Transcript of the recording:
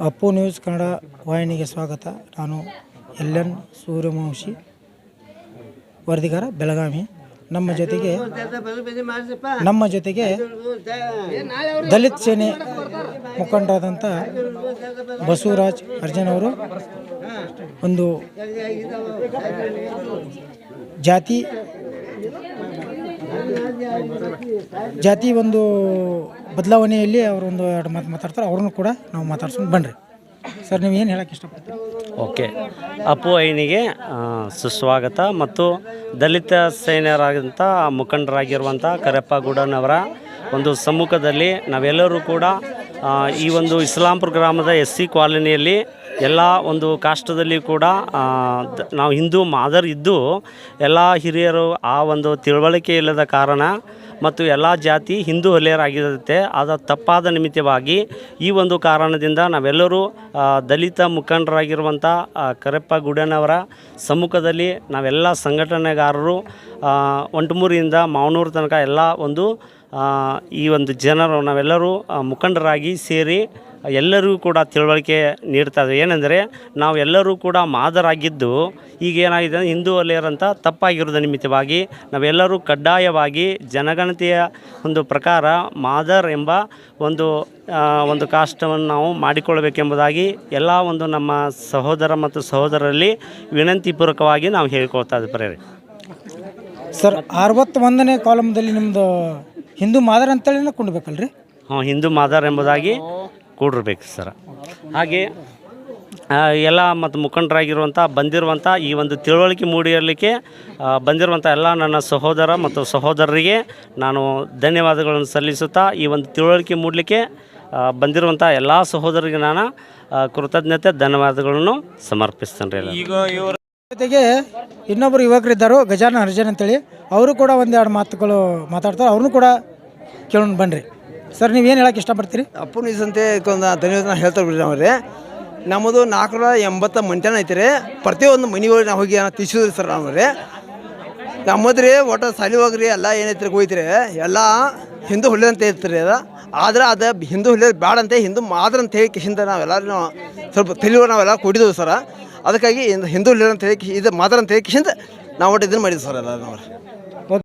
Appu news Kannada ವಾಹಿನಿಗೆ ಸ್ವಾಗತ. ನಾನು ಎಲ್.ಎನ್. ಸೂರ್ಯವಂಶಿ, ವರದಿಗಾರ, ಬೆಳಗಾವಿ. ನಮ್ಮ ಜೊತೆಗೆ ದಲಿತ ಸೇನೆ ಮುಖಂಡರಾದಂಥ ಬಸವರಾಜ್ ಅರ್ಜನ್ ಅವರು ಒಂದು ಜಾತಿ ಒಂದು ಬದಲಾವಣೆಯಲ್ಲಿ ಅವರು ಒಂದು ಎರಡು ಮಾತು ಮಾತಾಡ್ತಾರೆ. ಅವ್ರನ್ನೂ ಕೂಡ ನಾವು ಮಾತಾಡ್ಸ್ಕೊಂಡು ಬನ್ನಿರಿ. ಸರ್, ನೀವು ಏನು ಹೇಳೋಕ್ಕೆ ಇಷ್ಟಪಡ್ತೀರಿ? ಓಕೆ, ಅಪ್ಪು ಐನಿಗೆ ಸುಸ್ವಾಗತ. ಮತ್ತು ದಲಿತ ಸೈನ್ಯರಾದಂಥ ಮುಖಂಡರಾಗಿರುವಂಥ ಕರೆಪ್ಪ ಗೌಡನವರ ಒಂದು ಸಮ್ಮುಖದಲ್ಲಿ ನಾವೆಲ್ಲರೂ ಕೂಡ ಈ ಒಂದು ಇಸ್ಲಾಂಪುರ ಗ್ರಾಮದ SC ಕಾಲೋನಿಯಲ್ಲಿ ಎಲ್ಲ ಒಂದು ಕಾಷ್ಟದಲ್ಲಿ ಕೂಡ ನಾವು ಹಿಂದೂ ಮಾದರ್ ಇದ್ದು ಎಲ್ಲ ಹಿರಿಯರು ಆ ಒಂದು ತಿಳುವಳಿಕೆ ಇಲ್ಲದ ಕಾರಣ ಮತ್ತು ಎಲ್ಲ ಜಾತಿ ಹಿಂದೂ ಹೊಲೆಯರಾಗಿರುತ್ತೆ. ಆದ ತಪ್ಪಾದ ನಿಮಿತ್ತವಾಗಿ ಈ ಒಂದು ಕಾರಣದಿಂದ ನಾವೆಲ್ಲರೂ ದಲಿತ ಮುಖಂಡರಾಗಿರುವಂಥ ಕರೆಪ್ಪ ಗೌಡನವರ ಸಮ್ಮುಖದಲ್ಲಿ ನಾವೆಲ್ಲ ಸಂಘಟನೆಗಾರರು ಒಂಟಮೂರಿಯಿಂದ ಮಾವನೂರು ತನಕ ಎಲ್ಲ ಒಂದು ಈ ಒಂದು ಜನರು ನಾವೆಲ್ಲರೂ ಮುಖಂಡರಾಗಿ ಸೇರಿ ಎಲ್ಲರಿಗೂ ಕೂಡ ತಿಳುವಳಿಕೆ ನೀಡ್ತಾ ಇದ್ದೀವಿ. ಏನೆಂದರೆ ನಾವೆಲ್ಲರೂ ಕೂಡ ಮಾದರಾಗಿದ್ದು ಈಗೇನಾಗಿದೆ ಹಿಂದೂ ವಲಯರಂತ ತಪ್ಪಾಗಿರೋದ ನಿಮಿತ್ತವಾಗಿ ನಾವೆಲ್ಲರೂ ಕಡ್ಡಾಯವಾಗಿ ಜನಗಣತಿಯ ಒಂದು ಪ್ರಕಾರ ಮಾದರ್ ಎಂಬ ಒಂದು ಕಾಷ್ಟವನ್ನು ನಾವು ಮಾಡಿಕೊಳ್ಳಬೇಕೆಂಬುದಾಗಿ ಎಲ್ಲ ಒಂದು ನಮ್ಮ ಸಹೋದರ ಮತ್ತು ಸಹೋದರರಲ್ಲಿ ವಿನಂತಿಪೂರ್ವಕವಾಗಿ ನಾವು ಹೇಳ್ಕೊಳ್ತಾ ಇದ್ದೀವಿ. ಸರ್, 61ನೇ ಕಾಲಮ್ದಲ್ಲಿ ನಿಮ್ಮದು ಹಿಂದೂ ಮಾದರ್ ಅಂತೇಳಿ ಕೊಂಡ್ಬೇಕಲ್ರಿ? ಹಿಂದೂ ಮಾದರ್ ಎಂಬುದಾಗಿ ಕೂಡಿರ್ಬೇಕು ಸರ್. ಹಾಗೆ ಎಲ್ಲ ಮತ್ತು ಮುಖಂಡರಾಗಿರುವಂಥ ಬಂದಿರುವಂಥ ಈ ಒಂದು ತಿಳುವಳಿಕೆ ಮೂಡಿರಲಿಕ್ಕೆ ಬಂದಿರುವಂಥ ಎಲ್ಲ ನನ್ನ ಸಹೋದರ ಮತ್ತು ಸಹೋದರರಿಗೆ ನಾನು ಧನ್ಯವಾದಗಳನ್ನು ಸಲ್ಲಿಸುತ್ತಾ ಈ ಒಂದು ತಿಳುವಳಿಕೆ ಮೂಡಲಿಕ್ಕೆ ಬಂದಿರುವಂಥ ಎಲ್ಲ ಸಹೋದರರಿಗೆ ನಾನು ಕೃತಜ್ಞತೆ ಧನ್ಯವಾದಗಳನ್ನು ಸಮರ್ಪಿಸ್ತೇನೆ. ಈಗ ಇವರ ಜೊತೆಗೆ ಇನ್ನೊಬ್ಬರು ಯುವಕರಿದ್ದರು, ಗಜಾನನ ಅರ್ಜನ್ ಅಂತೇಳಿ. ಅವರು ಕೂಡ ಒಂದೆರಡು ಮಾತುಗಳು ಮಾತಾಡ್ತಾರೆ. ಅವ್ರನ್ನೂ ಕೂಡ ಕೇಳೋಣ ಬನ್ನಿರಿ. ಸರ್, ನೀವೇನು ಹೇಳೋಕ್ಕೆ ಇಷ್ಟಪಡ್ತೀರಿ? ಅಪ್ಪು ನ್ಯೂಸ್ ಅಂತ ಒಂದು ಧನ್ಯವಾದ ಹೇಳ್ತಾರೆ ಬಿಡ್ರಿ. ಅವ್ರಿ ನಮ್ಮದು 480 ಮಂಟನ ಐತಿ. ಪ್ರತಿಯೊಂದು ಮನೆಗಳಿಗೆ ನಾವು ಹೋಗಿ ತಿಳಿಸಿದ್ರಿ ಸರ್. ನಾವು ನಮ್ಮದ್ರಿ ಒಟ್ಟು ಸಾಲಿ ಹೋಗ್ರಿ ಎಲ್ಲ ಏನೈತ್ರಿ ಹೋಯ್ತಿರಿ ಎಲ್ಲ ಹಿಂದೂ ಹೊಲೆ ಅಂತ ಹೇಳ್ತೀರಿ. ಆದ್ರೆ ಅದು ಹಿಂದೂ ಹೊಲೆ ಬೇಡ ಅಂತ ಹಿಂದೂ ಮಾದ್ರ ಅಂತ ಹೇಳಿ ಕಿಶಿಂದ ನಾವೆಲ್ಲರೂ ಸ್ವಲ್ಪ ತಿಳಿಯುವ ನಾವೆಲ್ಲ ಕೊಟ್ಟಿದ್ದೇವೆ ಸರ್. ಅದಕ್ಕಾಗಿ ಹಿಂದೂ ಹೊಲೆ ಅಂತ ಹೇಳಿ ಇದು ಮಾದ್ರ ಅಂತ ಹೇಳಿ ಕಿಶಿಂದ ನಾವು ಒಟ್ಟು ಇದನ್ನು ಮಾಡಿದ್ವಿ ಸರ್ ಎಲ್ಲ ನಾವು.